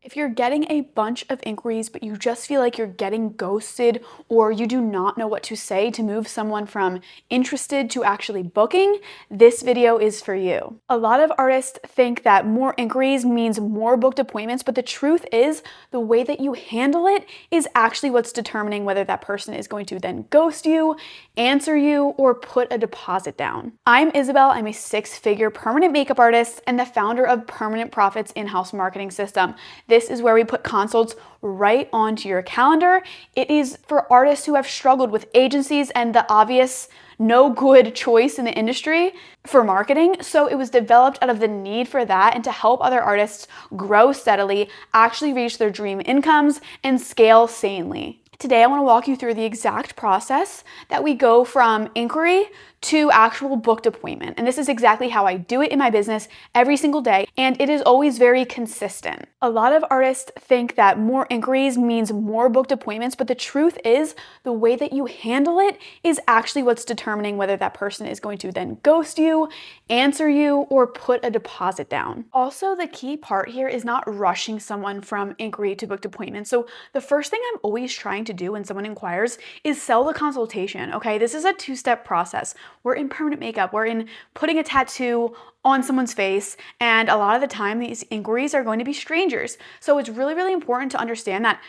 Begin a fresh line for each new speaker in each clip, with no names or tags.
If you're getting a bunch of inquiries, but you just feel like you're getting ghosted or you do not know what to say to move someone from interested to actually booking, this video is for you. A lot of artists think that more inquiries means more booked appointments, but the truth is the way that you handle it is actually what's determining whether that person is going to then ghost you, answer you, or put a deposit down. I'm Isabel. I'm a six-figure permanent makeup artist and the founder of Permanent Profits in-house marketing system. This is where we put consults right onto your calendar. It is for artists who have struggled with agencies and the obvious no good choice in the industry for marketing. So it was developed out of the need for that and to help other artists grow steadily, actually reach their dream incomes, and scale sanely. Today, I want to walk you through the exact process that we go from inquiry to actual booked appointment. And this is exactly how I do it in my business every single day, and it is always very consistent. A lot of artists think that more inquiries means more booked appointments, but the truth is the way that you handle it is actually what's determining whether that person is going to then ghost you, answer you, or put a deposit down. Also, the key part here is not rushing someone from inquiry to booked appointment. So the first thing I'm always trying to do when someone inquires is sell the consultation, okay? This is a two-step process. We're in permanent makeup, we're in putting a tattoo on someone's face, and a lot of the time these inquiries are going to be strangers. So it's really, really important to understand that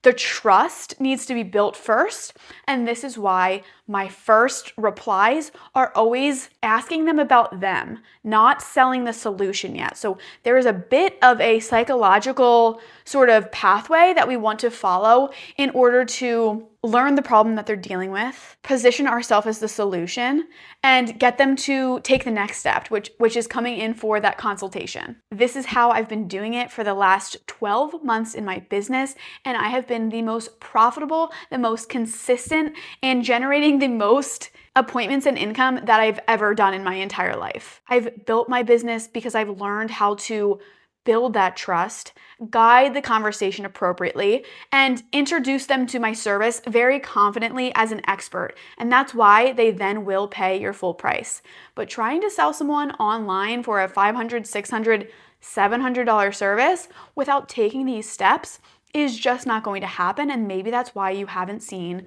the trust needs to be built first, and this is why my first replies are always asking them about them, not selling the solution yet. So there is a bit of a psychological sort of pathway that we want to follow in order to learn the problem that they're dealing with, position ourselves as the solution, and get them to take the next step, which is coming in for that consultation. This is how I've been doing it for the last 12 months in my business, and I have been the most profitable, the most consistent, and generating the most appointments and income that I've ever done in my entire life. I've built my business because I've learned how to build that trust, guide the conversation appropriately, and introduce them to my service very confidently as an expert. And that's why they then will pay your full price. But trying to sell someone online for a $500, $600, $700 service without taking these steps is just not going to happen. And maybe that's why you haven't seen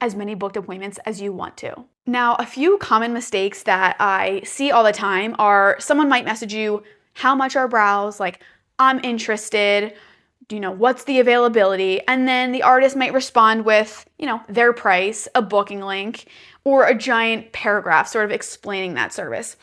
as many booked appointments as you want to. Now, a few common mistakes that I see all the time are someone might message you, how much are brows? Like, I'm interested. What's the availability? And then the artist might respond with, their price, a booking link, or a giant paragraph sort of explaining that service.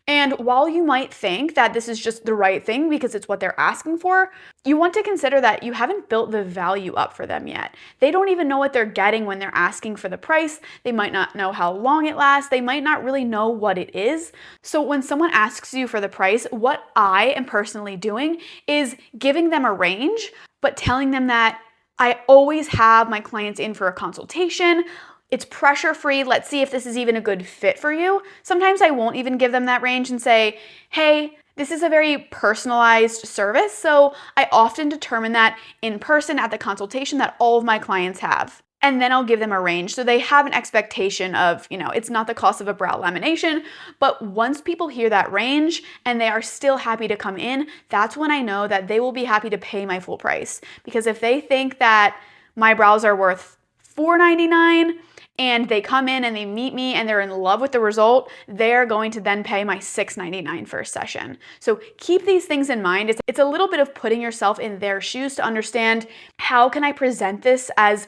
And while you might think that this is just the right thing because it's what they're asking for, you want to consider that you haven't built the value up for them yet. They don't even know what they're getting when they're asking for the price. They might not know how long it lasts. They might not really know what it is. So when someone asks you for the price, what I am personally doing is giving them a range, but telling them that I always have my clients in for a consultation. It's pressure-free. Let's see if this is even a good fit for you. Sometimes I won't even give them that range and say, hey, this is a very personalized service. So I often determine that in person at the consultation that all of my clients have. And then I'll give them a range. So they have an expectation of, it's not the cost of a brow lamination, but once people hear that range and they are still happy to come in, that's when I know that they will be happy to pay my full price. Because if they think that my brows are worth $4.99, and they come in and they meet me and they're in love with the result, they're going to then pay my $6.99 first session. So keep these things in mind. It's a little bit of putting yourself in their shoes to understand how can I present this as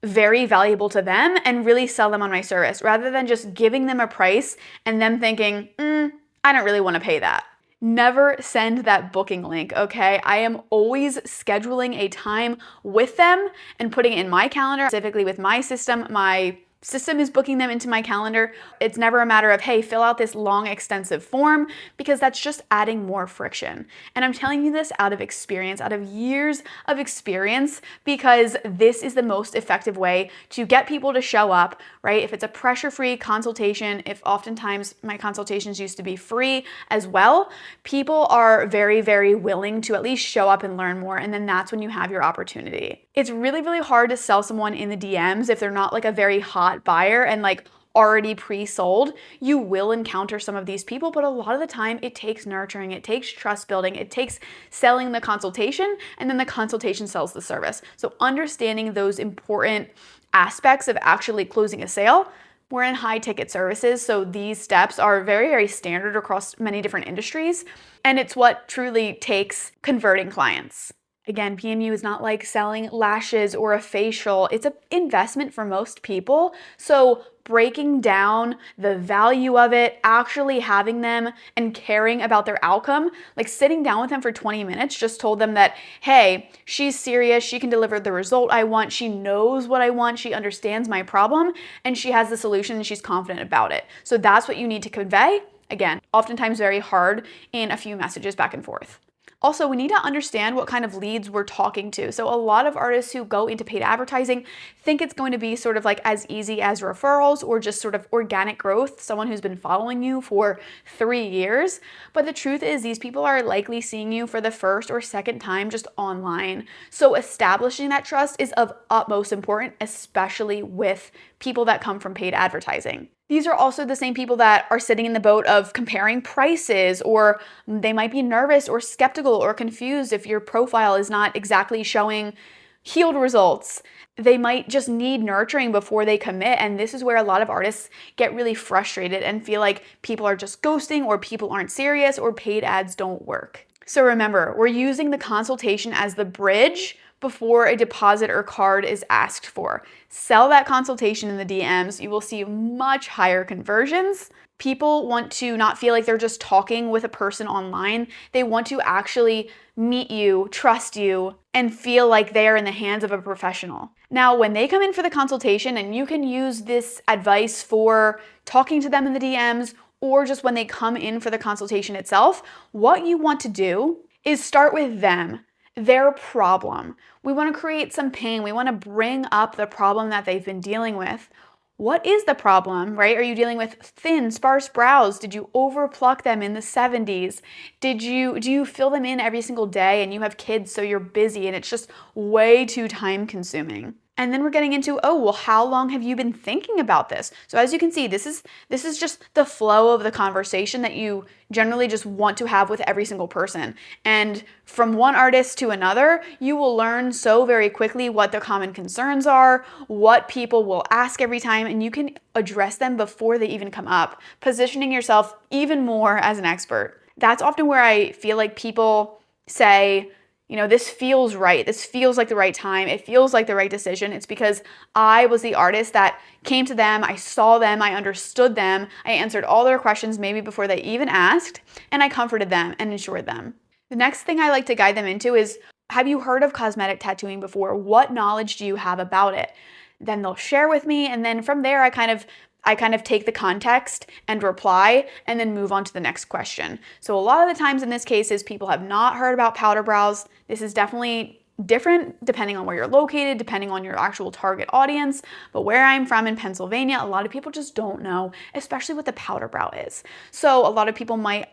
very valuable to them and really sell them on my service rather than just giving them a price and them thinking, I don't really want to pay that. Never send that booking link, okay? I am always scheduling a time with them and putting it in my calendar, specifically with my system. My system is booking them into my calendar. It's never a matter of, hey, fill out this long, extensive form, because that's just adding more friction. And I'm telling you this out of experience, out of years of experience, because this is the most effective way to get people to show up, right? If it's a pressure-free consultation, if oftentimes my consultations used to be free as well, people are very, very willing to at least show up and learn more. And then that's when you have your opportunity. It's really, really hard to sell someone in the DMs if they're not like a very hot buyer and like already pre-sold, you will encounter some of these people, but a lot of the time it takes nurturing, it takes trust building, it takes selling the consultation, and then the consultation sells the service. So understanding those important aspects of actually closing a sale. We're in high ticket services, so these steps are very, very standard across many different industries, and it's what truly takes converting clients. Again, PMU is not like selling lashes or a facial. It's an investment for most people. So breaking down the value of it, actually having them and caring about their outcome, like sitting down with them for 20 minutes, just told them that, hey, she's serious, she can deliver the result I want, she knows what I want, she understands my problem, and she has the solution and she's confident about it. So that's what you need to convey. Again, oftentimes very hard in a few messages back and forth. Also, we need to understand what kind of leads we're talking to. So a lot of artists who go into paid advertising think it's going to be sort of like as easy as referrals or just sort of organic growth, someone who's been following you for 3 years. But the truth is these people are likely seeing you for the first or second time just online. So establishing that trust is of utmost importance, especially with people that come from paid advertising. These are also the same people that are sitting in the boat of comparing prices, or they might be nervous or skeptical or confused if your profile is not exactly showing healed results. They might just need nurturing before they commit, and this is where a lot of artists get really frustrated and feel like people are just ghosting or people aren't serious or paid ads don't work. So remember, we're using the consultation as the bridge before a deposit or card is asked for. Sell that consultation in the DMs. You will see much higher conversions. People want to not feel like they're just talking with a person online. They want to actually meet you, trust you, and feel like they are in the hands of a professional. Now, when they come in for the consultation, and you can use this advice for talking to them in the DMs or just when they come in for the consultation itself, what you want to do is start with them. Their problem. We want to create some pain. We want to bring up the problem that they've been dealing with. What is the problem, right? Are you dealing with thin, sparse brows? Did you overpluck them in the 70s? Do you fill them in every single day and you have kids so you're busy and it's just way too time consuming? And then we're getting into, oh, well, how long have you been thinking about this? So as you can see, this is just the flow of the conversation that you generally just want to have with every single person. And from one artist to another, you will learn so very quickly what their common concerns are, what people will ask every time, and you can address them before they even come up, positioning yourself even more as an expert. That's often where I feel like people say, this feels right. This feels like the right time. It feels like the right decision. It's because I was the artist that came to them. I saw them. I understood them. I answered all their questions maybe before they even asked, and I comforted them and assured them. The next thing I like to guide them into is, have you heard of cosmetic tattooing before? What knowledge do you have about it? Then they'll share with me, and then from there I kind of take the context and reply and then move on to the next question. So a lot of the times in this case is people have not heard about powder brows. This is definitely different depending on where you're located, depending on your actual target audience. But where I'm from in Pennsylvania, a lot of people just don't know, especially what the powder brow is. So a lot of people might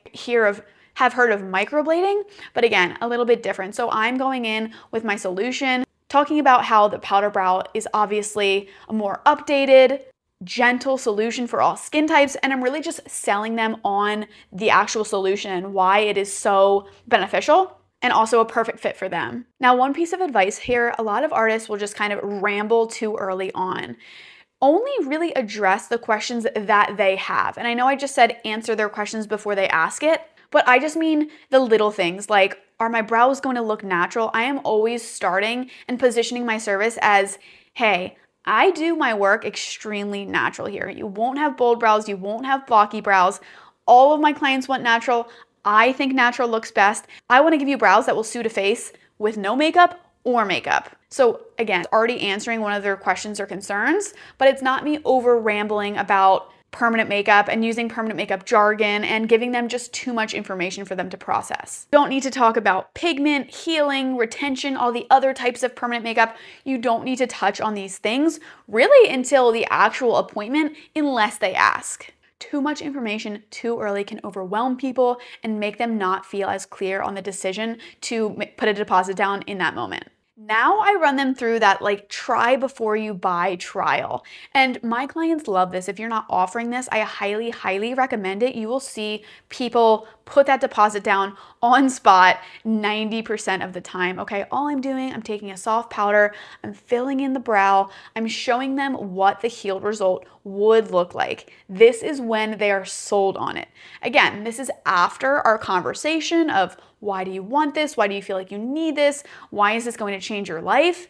have heard of microblading, but again, a little bit different. So I'm going in with my solution, talking about how the powder brow is obviously a more updated, gentle solution for all skin types, and I'm really just selling them on the actual solution and why it is so beneficial and also a perfect fit for them. Now, one piece of advice here, a lot of artists will just kind of ramble too early on. Only really address the questions that they have. And I know I just said answer their questions before they ask it, but I just mean the little things like, are my brows going to look natural? I am always starting and positioning my service as, hey, I do my work extremely natural here. You won't have bold brows, you won't have blocky brows. All of my clients want natural. I think natural looks best. I want to give you brows that will suit a face with no makeup or makeup. So again, already answering one of their questions or concerns, but it's not me over rambling about permanent makeup and using permanent makeup jargon and giving them just too much information for them to process. You don't need to talk about pigment, healing, retention, all the other types of permanent makeup. You don't need to touch on these things really until the actual appointment unless they ask. Too much information too early can overwhelm people and make them not feel as clear on the decision to put a deposit down in that moment. Now I run them through that like try before you buy trial. And my clients love this. If you're not offering this, I highly, highly recommend it. You will see people put that deposit down on spot 90% of the time. Okay, all I'm doing, I'm taking a soft powder, I'm filling in the brow, I'm showing them what the healed result would look like. This is when they are sold on it. Again, this is after our conversation of why do you want this? Why do you feel like you need this? Why is this going to change your life?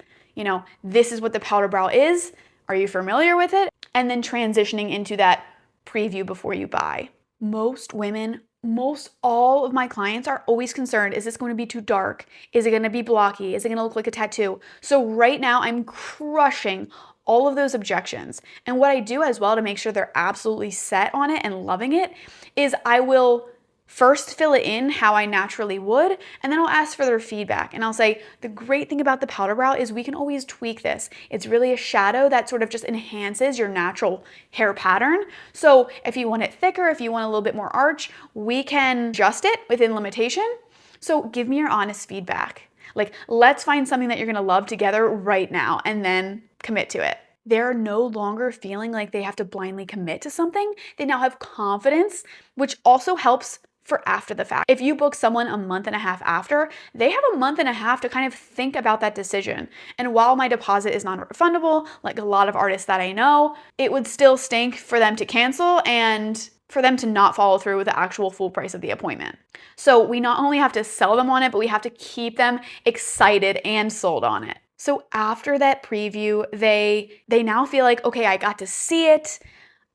This is what the powder brow is. Are you familiar with it? And then transitioning into that preview before you buy. Most women, most all of my clients are always concerned, is this going to be too dark? Is it going to be blocky? Is it going to look like a tattoo? So right now I'm crushing all of those objections. And what I do as well to make sure they're absolutely set on it and loving it is I will first fill it in how I naturally would, and then I'll ask for their feedback. And I'll say, the great thing about the powder brow is we can always tweak this. It's really a shadow that sort of just enhances your natural hair pattern. So if you want it thicker, if you want a little bit more arch, we can adjust it within limitation. So give me your honest feedback. Like, let's find something that you're gonna love together right now and then commit to it. They're no longer feeling like they have to blindly commit to something. They now have confidence, which also helps for after the fact. If you book someone a month and a half after, they have a month and a half to kind of think about that decision. And while my deposit is non-refundable, like a lot of artists that I know, it would still stink for them to cancel and for them to not follow through with the actual full price of the appointment. So we not only have to sell them on it, but we have to keep them excited and sold on it. So after that preview, they now feel like, okay, I got to see it.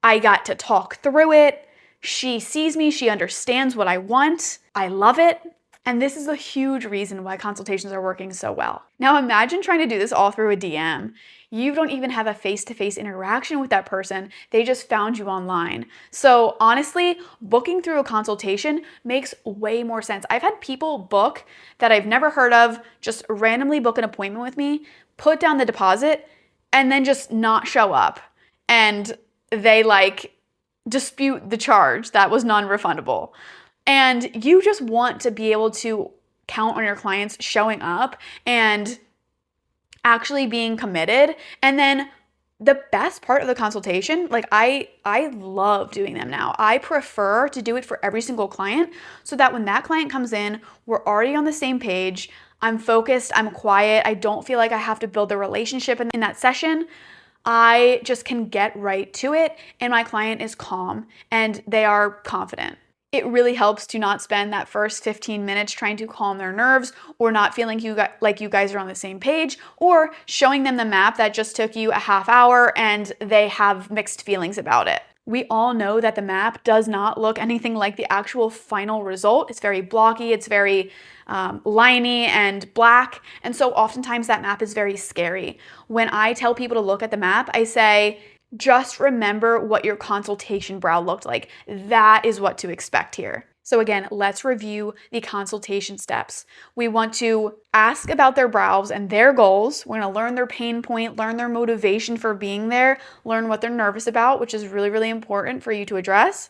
I got to talk through it. She sees me, she understands what I want, I love it, and this is a huge reason why consultations are working so well. Now imagine trying to do this all through a DM. You don't even have a face-to-face interaction with that person, they just found you online. So honestly, booking through a consultation makes way more sense. I've had people book that I've never heard of, just randomly book an appointment with me, put down the deposit, and then just not show up. And they dispute the charge that was non-refundable. And you just want to be able to count on your clients showing up and actually being committed. And then the best part of the consultation, like I love doing them now. I prefer to do it for every single client so that when that client comes in, we're already on the same page. I'm focused, I'm quiet. I don't feel like I have to build the relationship in that session. I just can get right to it and my client is calm and they are confident. It really helps to not spend that first 15 minutes trying to calm their nerves or not feeling like you guys are on the same page or showing them the map that just took you a half hour and they have mixed feelings about it. We all know that the map does not look anything like the actual final result. It's very blocky, it's very liney and black. And so oftentimes that map is very scary. When I tell people to look at the map, I say, just remember what your consultation brow looked like. That is what to expect here. So again, let's review the consultation steps. We want to ask about their brows and their goals. We're going to learn their pain point, learn their motivation for being there, learn what they're nervous about, which is really, really important for you to address.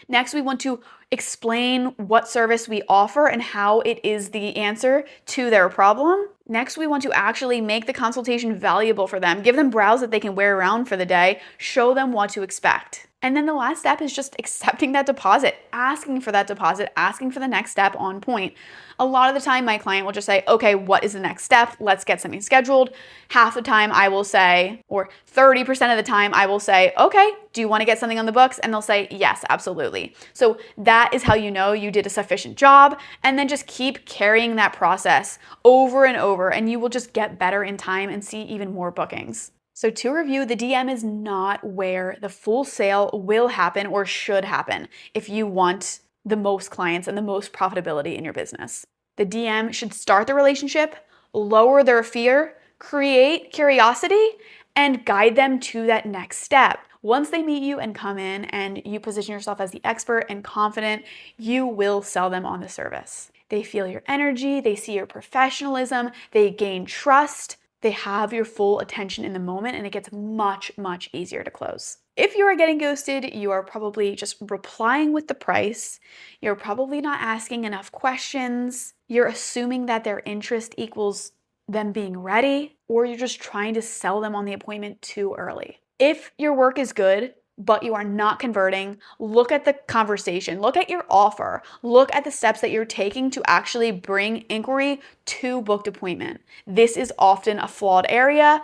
Next, we want to explain what service we offer and how it is the answer to their problem. Next, we want to actually make the consultation valuable for them, give them brows that they can wear around for the day, show them what to expect. And then the last step is just accepting that deposit, asking for that deposit, asking for the next step on point. A lot of the time, my client will just say, okay, what is the next step? Let's get something scheduled. Half the time I will say, or 30% of the time I will say, okay, do you want to get something on the books? And they'll say, yes, absolutely. So that is how you know you did a sufficient job. And then just keep carrying that process over and over, and you will just get better in time and see even more bookings. So to review, the DM is not where the full sale will happen or should happen if you want the most clients and the most profitability in your business. The DM should start the relationship, lower their fear, create curiosity, and guide them to that next step. Once they meet you and come in and you position yourself as the expert and confident, you will sell them on the service. They feel your energy, they see your professionalism, they gain trust, they have your full attention in the moment, and it gets much, much easier to close. If you are getting ghosted, you are probably just replying with the price. You're probably not asking enough questions. You're assuming that their interest equals them being ready, or you're just trying to sell them on the appointment too early. If your work is good, but you are not converting, look at the conversation, look at your offer, look at the steps that you're taking to actually bring inquiry to booked appointment. This is often a flawed area.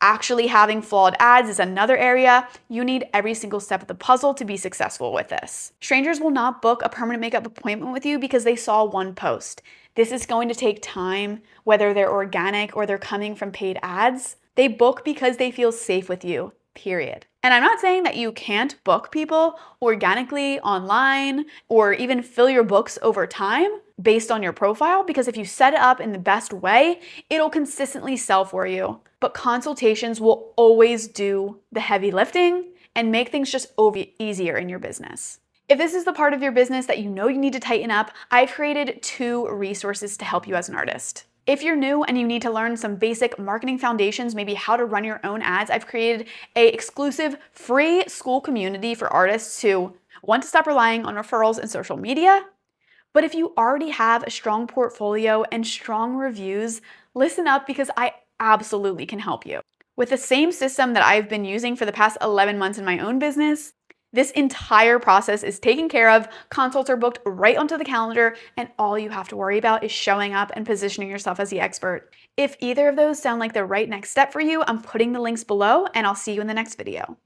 Actually having flawed ads is another area. You need every single step of the puzzle to be successful with this. Strangers will not book a permanent makeup appointment with you because they saw one post. This is going to take time, whether they're organic or they're coming from paid ads. They book because they feel safe with you, period. And I'm not saying that you can't book people organically online or even fill your books over time based on your profile, because if you set it up in the best way, it'll consistently sell for you. But consultations will always do the heavy lifting and make things just easier in your business. If this is the part of your business that you know you need to tighten up, I've created 2 resources to help you as an artist. If you're new and you need to learn some basic marketing foundations, maybe how to run your own ads, I've created an exclusive free school community for artists who want to stop relying on referrals and social media. But if you already have a strong portfolio and strong reviews, listen up, because I absolutely can help you. With the same system that I've been using for the past 11 months in my own business, this entire process is taken care of, consults are booked right onto the calendar, and all you have to worry about is showing up and positioning yourself as the expert. If either of those sound like the right next step for you, I'm putting the links below, and I'll see you in the next video.